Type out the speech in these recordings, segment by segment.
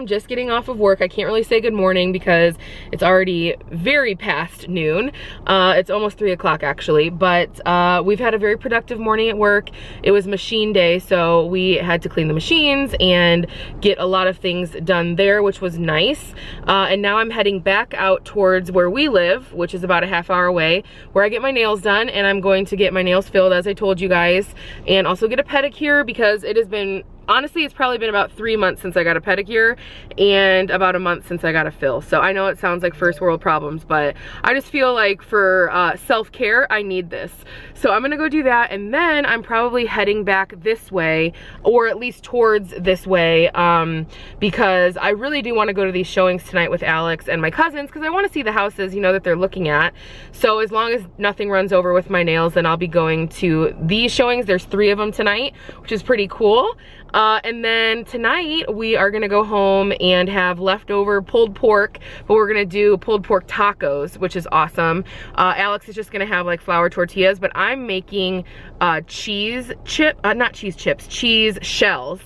I'm just getting off of work. I can't really say good morning because it's already very past noon. It's almost 3 o'clock actually, but we've had a very productive morning at work. It was machine day, so we had to clean the machines and get a lot of things done there, which was nice. And now I'm heading back out towards where we live, which is about a half hour away, where I get my nails done, and I'm going to get my nails filled as I told you guys, and also get a pedicure because it has been, honestly, it's probably been about 3 months since I got a pedicure and about a month since I got a fill. So I know it sounds like first world problems, but I just feel like for self-care, I need this. So I'm gonna go do that, and then I'm probably heading back this way, or at least towards this way, because I really do wanna go to these showings tonight with Alex and my cousins, because I wanna see the houses, you know, that they're looking at. So as long as nothing runs over with my nails, then I'll be going to these showings. There's 3 of them tonight, which is pretty cool. And then tonight we are gonna go home and have leftover pulled pork, but we're gonna do pulled pork tacos, which is awesome. Alex is just gonna have like flour tortillas, but I'm making cheese shells.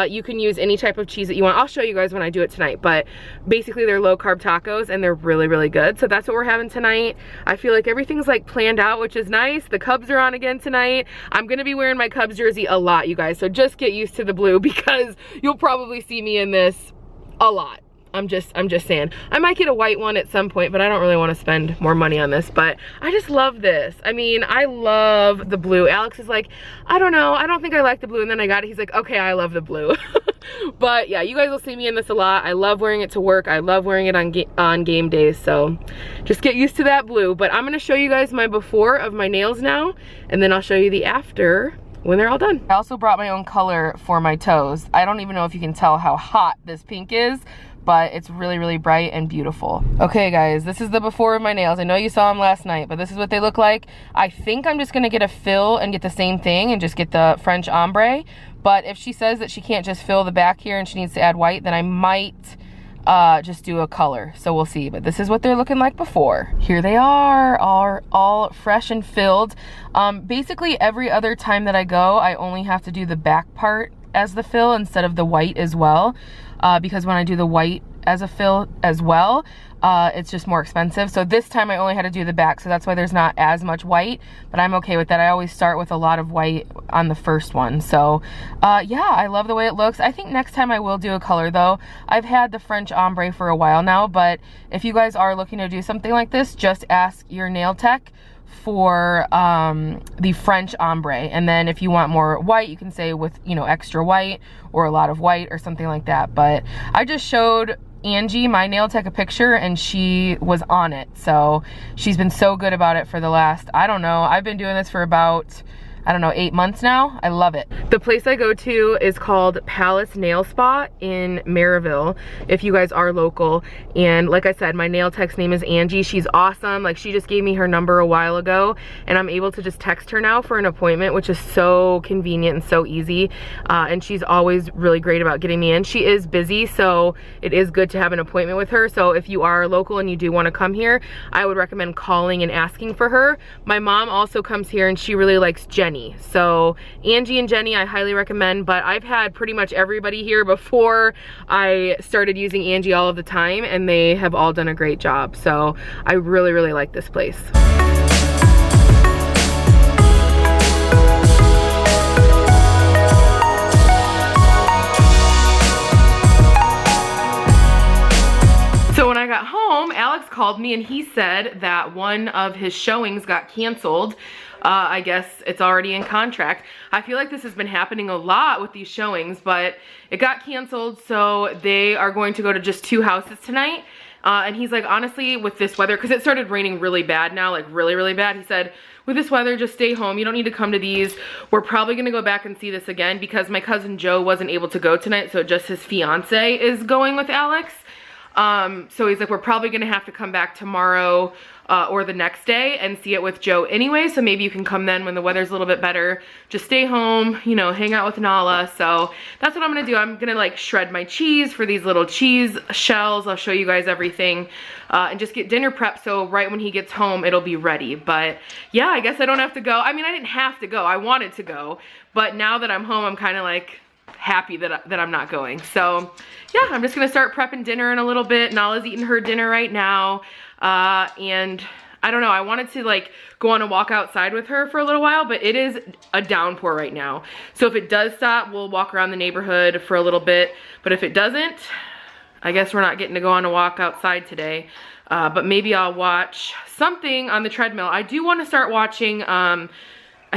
You can use any type of cheese that you want. I'll show you guys when I do it tonight, but basically they're low carb tacos and they're really, really good. So that's what we're having tonight. I feel like everything's like planned out, which is nice. The Cubs are on again tonight. I'm gonna be wearing my Cubs jersey a lot, you guys, so just get used to the blue because you'll probably see me in this a lot. I'm just saying. I might get a white one at some point, but I don't really want to spend more money on this, but I just love this. I mean, I love the blue. Alex is like, I don't know, I don't think I like the blue, and then I got it. He's like, okay, I love the blue. But yeah, you guys will see me in this a lot. I love wearing it to work. I love wearing it on game days, so just get used to that blue. But I'm gonna show you guys my before of my nails now, and then I'll show you the after when they're all done. I also brought my own color for my toes. I don't even know if you can tell how hot this pink is, but it's really, really bright and beautiful. Okay guys, this is the before of my nails. I know you saw them last night, but this is what they look like. I think I'm just gonna get a fill and get the same thing and just get the French ombre. But if she says that she can't just fill the back here and she needs to add white, then I might just do a color. So we'll see, but this is what they're looking like before. Here they are all fresh and filled. Basically every other time that I go, I only have to do the back part as the fill instead of the white as well, because when I do the white as a fill as well, it's just more expensive. So this time I only had to do the back, so that's why there's not as much white, but I'm okay with that. I always start with a lot of white on the first one. So yeah, I love the way it looks. I think next time I will do a color though. I've had the French ombre for a while now, but if you guys are looking to do something like this, just ask your nail tech for the French ombre, and then if you want more white, you can say with, you know, extra white or a lot of white or something like that. But I just showed Angie, my nail tech, a picture, and she was on it. So she's been so good about it for the last, I don't know, I've been doing this for about, I don't know, 8 months now. I love it. The place I go to is called Palace Nail Spa in Maryville, if you guys are local. And like I said, my nail tech's name is Angie. She's awesome. Like, she just gave me her number a while ago, and I'm able to just text her now for an appointment, which is so convenient and so easy. And she's always really great about getting me in. She is busy, so it is good to have an appointment with her. So if you are local and you do want to come here, I would recommend calling and asking for her. My mom also comes here and she really likes Jenny. So Angie and Jenny I highly recommend, but I've had pretty much everybody here before I started using Angie all of the time, and they have all done a great job. So I really, really like this place. So when I got home, Alex called me and he said that one of his showings got canceled. I guess it's already in contract. I feel like this has been happening a lot with these showings, but it got canceled, so they are going to go to just 2 houses tonight. And he's like, honestly, with this weather, because it started raining really bad now, like really, really bad. He said, with this weather, just stay home. You don't need to come to these. We're probably gonna go back and see this again because my cousin Joe wasn't able to go tonight, so just his fiance is going with Alex. So he's like, we're probably gonna have to come back tomorrow or the next day and see it with Joe anyway, so maybe you can come then when the weather's a little bit better. Just stay home, you know, hang out with Nala. So that's what I'm gonna do. I'm gonna like shred my cheese for these little cheese shells. I'll show you guys everything and just get dinner prep, so right when he gets home it'll be ready. But yeah, I guess I don't have to go. I mean, I didn't have to go, I wanted to go, but now that I'm home, I'm kind of like, happy that I'm not going. So yeah, I'm just gonna start prepping dinner in a little bit. Nala's eating her dinner right now. And I don't know, I wanted to like go on a walk outside with her for a little while, but it is a downpour right now. So if it does stop, we'll walk around the neighborhood for a little bit. But if it doesn't, I guess we're not getting to go on a walk outside today. But maybe I'll watch something on the treadmill. I do want to start watching, I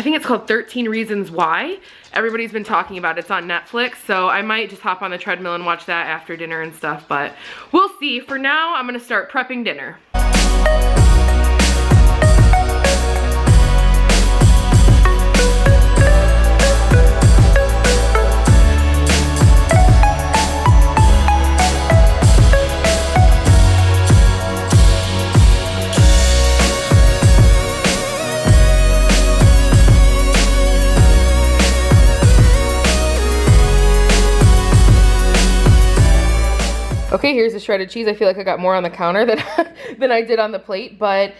think it's called 13 Reasons Why. Everybody's been talking about it. It's on Netflix, so I might just hop on the treadmill and watch that after dinner and stuff, but we'll see. For now, I'm gonna start prepping dinner. Okay, here's the shredded cheese. I feel like I got more on the counter than I did on the plate, but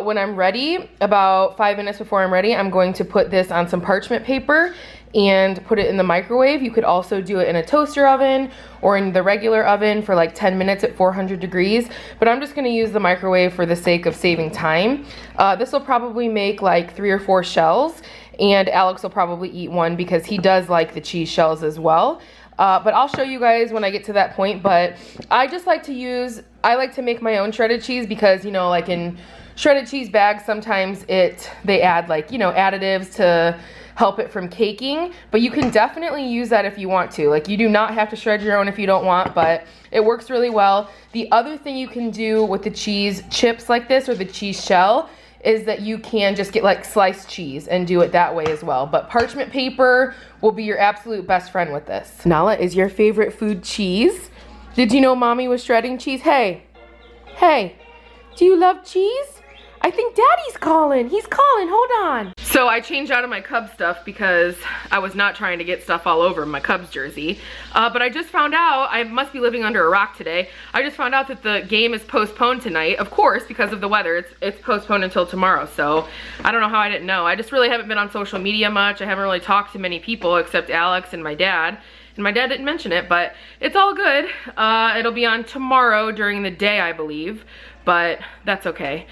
when I'm ready, about 5 minutes before I'm ready, I'm going to put this on some parchment paper and put it in the microwave. You could also do it in a toaster oven or in the regular oven for like 10 minutes at 400 degrees, but I'm just gonna use the microwave for the sake of saving time. This will probably make like 3 or 4 shells, and Alex will probably eat one because he does like the cheese shells as well. But I'll show you guys when I get to that point. But I just like to use, I like to make my own shredded cheese because, you know, like in shredded cheese bags, sometimes they add like, you know, additives to help it from caking. But you can definitely use that if you want to. Like, you do not have to shred your own if you don't want, but it works really well. The other thing you can do with the cheese chips like this, or the cheese shell, is that you can just get like sliced cheese and do it that way as well. But parchment paper will be your absolute best friend with this. Nala, is your favorite food cheese? Did you know mommy was shredding cheese? Hey, do you love cheese? I think daddy's calling. He's calling, hold on. So I changed out of my Cubs stuff because I was not trying to get stuff all over my Cubs jersey. But I just found out, I must be living under a rock today. I just found out that the game is postponed tonight, of course, because of the weather. It's postponed until tomorrow. So I don't know how I didn't know. I just really haven't been on social media much. I haven't really talked to many people except Alex and my dad. And my dad didn't mention it, but it's all good. It'll be on tomorrow during the day, I believe. But that's okay.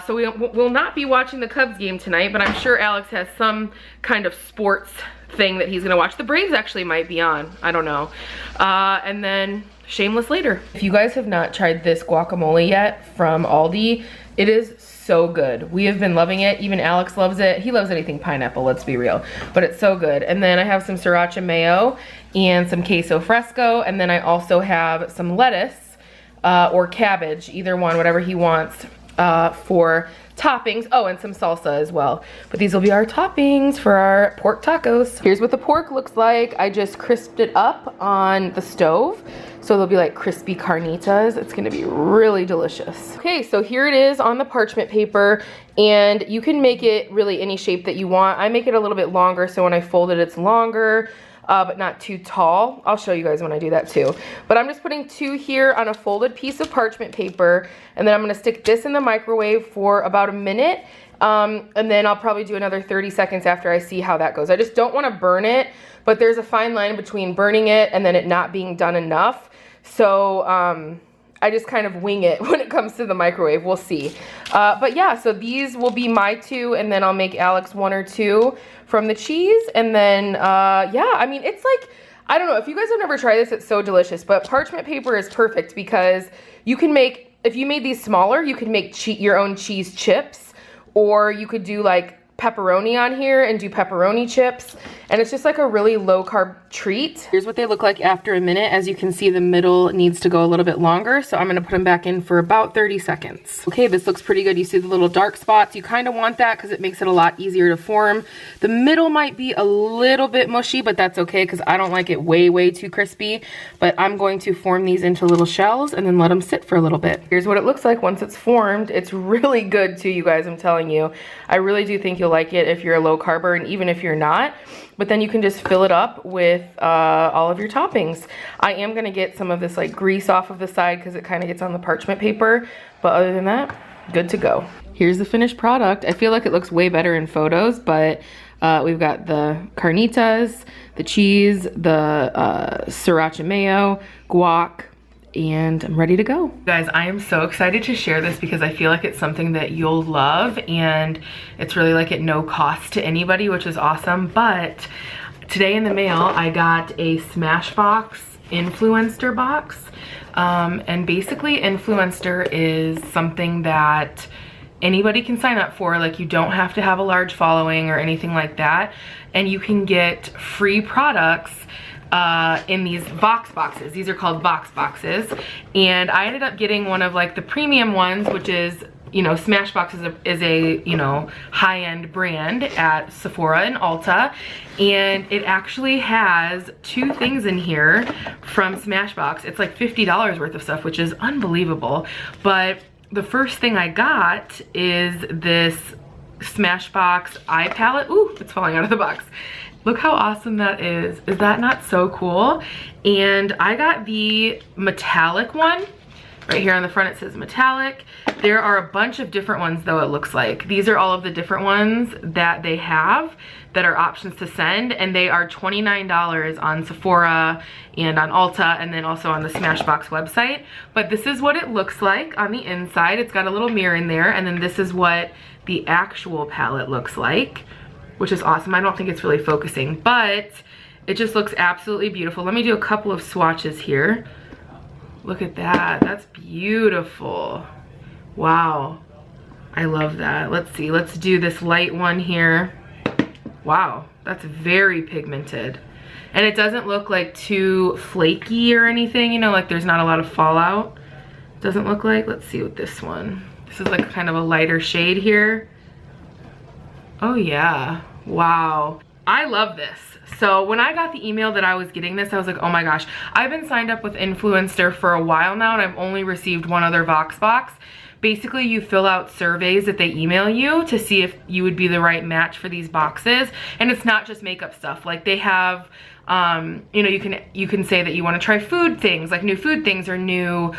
So we'll not be watching the Cubs game tonight, but I'm sure Alex has some kind of sports thing that he's gonna watch. The Braves actually might be on, I don't know. And then Shameless later. If you guys have not tried this guacamole yet from Aldi, it is so good. We have been loving it. Even Alex loves it. He loves anything pineapple, let's be real. But it's so good. And then I have some sriracha mayo and some queso fresco. And then I also have some lettuce or cabbage, either one, whatever he wants, for toppings. Oh, and some salsa as well. But these will be our toppings for our pork tacos. Here's what the pork looks like. I just crisped it up on the stove. So they'll be like crispy carnitas. It's gonna be really delicious. Okay, so here it is on the parchment paper, and you can make it really any shape that you want. I make it a little bit longer, so when I fold it, it's longer, but not too tall. I'll show you guys when I do that too. But I'm just putting 2 here on a folded piece of parchment paper, and then I'm gonna stick this in the microwave for about a minute, and then I'll probably do another 30 seconds after I see how that goes. I just don't wanna burn it, but there's a fine line between burning it and then it not being done enough. So I just kind of wing it when it comes to the microwave. We'll see. But yeah, so these will be my 2, and then I'll make Alex 1 or 2 from the cheese. And then, yeah, I mean, it's like, I don't know, if you guys have never tried this, it's so delicious. But parchment paper is perfect because you can make, if you made these smaller, you could make your own cheese chips, or you could do like pepperoni on here and do pepperoni chips, and it's just like a really low carb treat. Here's what they look like after a minute. As you can see, the middle needs to go a little bit longer, so I'm gonna put them back in for about 30 seconds. Okay, this looks pretty good. You see the little dark spots? You kind of want that because it makes it a lot easier to form. The middle might be a little bit mushy, but that's okay because I don't like it way too crispy. But I'm going to form these into little shells and then let them sit for a little bit. Here's what it looks like once it's formed. It's really good too, you guys, I'm telling you. I really do think you'll like it if you're a low carber, and even if you're not. But then you can just fill it up with all of your toppings. I am gonna get some of this like grease off of the side because it kind of gets on the parchment paper. But other than that, good to go. Here's the finished product. I feel like it looks way better in photos, but We've got the carnitas, the cheese, the sriracha mayo, guac, and I'm ready to go. Guys, I am so excited to share this because I feel like it's something that you'll love, and it's really like at no cost to anybody, which is awesome. But today in the mail, I got a Smashbox Influencer box. And basically Influencer is something that anybody can sign up for. Like, you don't have to have a large following or anything like that. And you can get free products in these boxes. These are called Vox boxes. And I ended up getting one of like the premium ones, which is, you know, Smashbox is a you know, high-end brand at Sephora and Ulta. And it actually has 2 things in here from Smashbox. It's like $50 worth of stuff, which is unbelievable. But the first thing I got is this Smashbox eye palette. Ooh, it's falling out of the box. Look how awesome that is. Is that not so cool? And I got the metallic one. Right here on the front it says metallic. There are a bunch of different ones though, it looks like. These are all of the different ones that they have that are options to send, and they are $29 on Sephora and on Ulta, and then also on the Smashbox website. But this is what it looks like on the inside. It's got a little mirror in there, and then this is what the actual palette looks like, which is awesome. I don't think it's really focusing, but it just looks absolutely beautiful. Let me do a couple of swatches here. Look at that, that's beautiful. Wow, I love that. Let's see, let's do this light one here. Wow, that's very pigmented. And it doesn't look like too flaky or anything, you know, like there's not a lot of fallout. Doesn't look like, let's see with this one. This is like kind of a lighter shade here. Oh yeah, wow. I love this. So when I got the email that I was getting this, I was like, oh my gosh, I've been signed up with Influencer for a while now, and I've only received one other Vox box. Basically, you fill out surveys that they email you to see if you would be the right match for these boxes. And it's not just makeup stuff. Like, they have, you know, you can say that you want to try food things, like new food things, or new,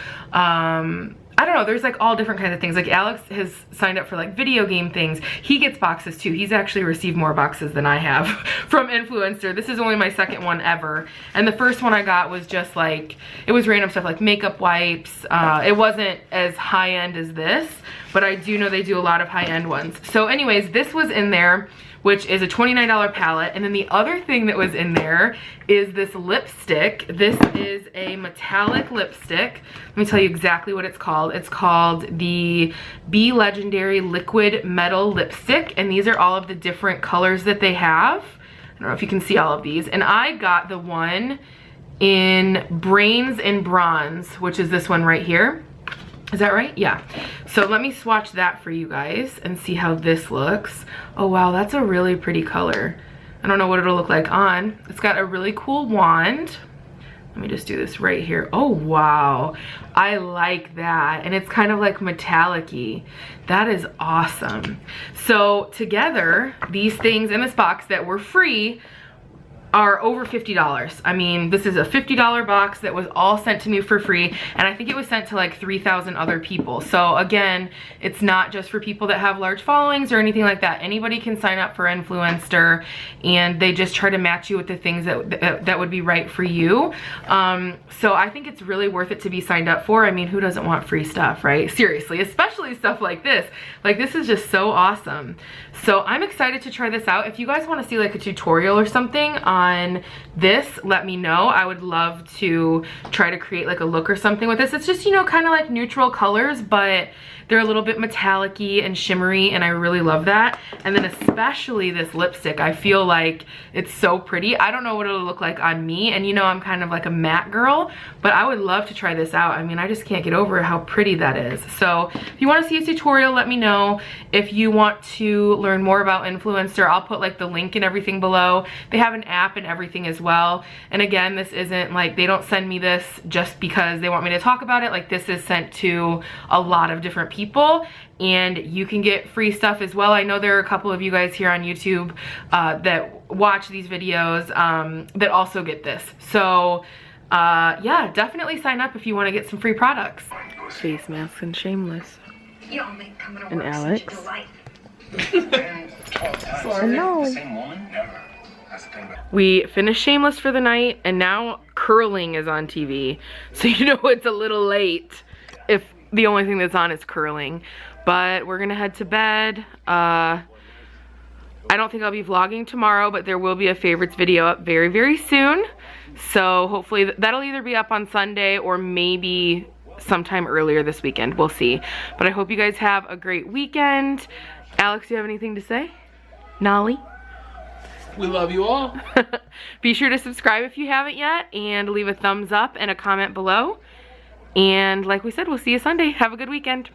I don't know, there's like all different kinds of things. Like Alex has signed up for like video game things. He gets boxes too. He's actually received more boxes than I have from Influencer. This is only my second one ever. And the first one I got was just like, it was random stuff like makeup wipes. It wasn't as high-end as this, but I do know they do a lot of high-end ones. So anyways, this was in there, which is a $29 palette. And then the other thing that was in there is this lipstick. This is a metallic lipstick. Let me tell you exactly what it's called. It's called the Be Legendary Liquid Metal Lipstick. And these are all of the different colors that they have. I don't know if you can see all of these. And I got the one in Brains and Bronze, which is this one right here. Is that right? Yeah. So let me swatch that for you guys and see how this looks. Oh wow, that's a really pretty color. I don't know what it'll look like on. It's got a really cool wand. Let me just do this right here. Oh wow, I like that. And it's kind of like metallic-y. That is awesome. So together, these things in this box that were free are over $50. I mean, this is a $50 box that was all sent to me for free, and I think it was sent to like 3,000 other people. So again, it's not just for people that have large followings or anything like that. Anybody can sign up for Influencer, and they just try to match you with the things that would be right for you. So I think it's really worth it to be signed up for. I mean, who doesn't want free stuff, right? Seriously, especially stuff like this. Like, this is just so awesome. So I'm excited to try this out. If you guys want to see like a tutorial or something on this, let me know. I would love to try to create like a look or something with this. It's just, you know, kind of like neutral colors, but they're a little bit metallic-y and shimmery, and I really love that. And then especially this lipstick, I feel like it's so pretty. I don't know what it'll look like on me, and you know I'm kind of like a matte girl, but I would love to try this out. I mean, I just can't get over how pretty that is. So if you want to see a tutorial, let me know. If you want to learn more about Influencer, I'll put like the link and everything below. They have an app and everything as well. And again, this isn't like, they don't send me this just because they want me to talk about it. Like, this is sent to a lot of different people, and you can get free stuff as well. I know there are a couple of you guys here on YouTube that watch these videos that also get this. So yeah, definitely sign up if you want to get some free products. Face mask and Shameless. And Alex. No. We finished Shameless for the night, and now curling is on TV. So you know it's a little late if the only thing that's on is curling. But we're gonna head to bed. I don't think I'll be vlogging tomorrow, but there will be a favorites video up very, very soon. So hopefully that'll either be up on Sunday or maybe sometime earlier this weekend. We'll see. But I hope you guys have a great weekend. Alex, do you have anything to say? Nolly? We love you all. Be sure to subscribe if you haven't yet, and leave a thumbs up and a comment below. And like we said, we'll see you Sunday. Have a good weekend.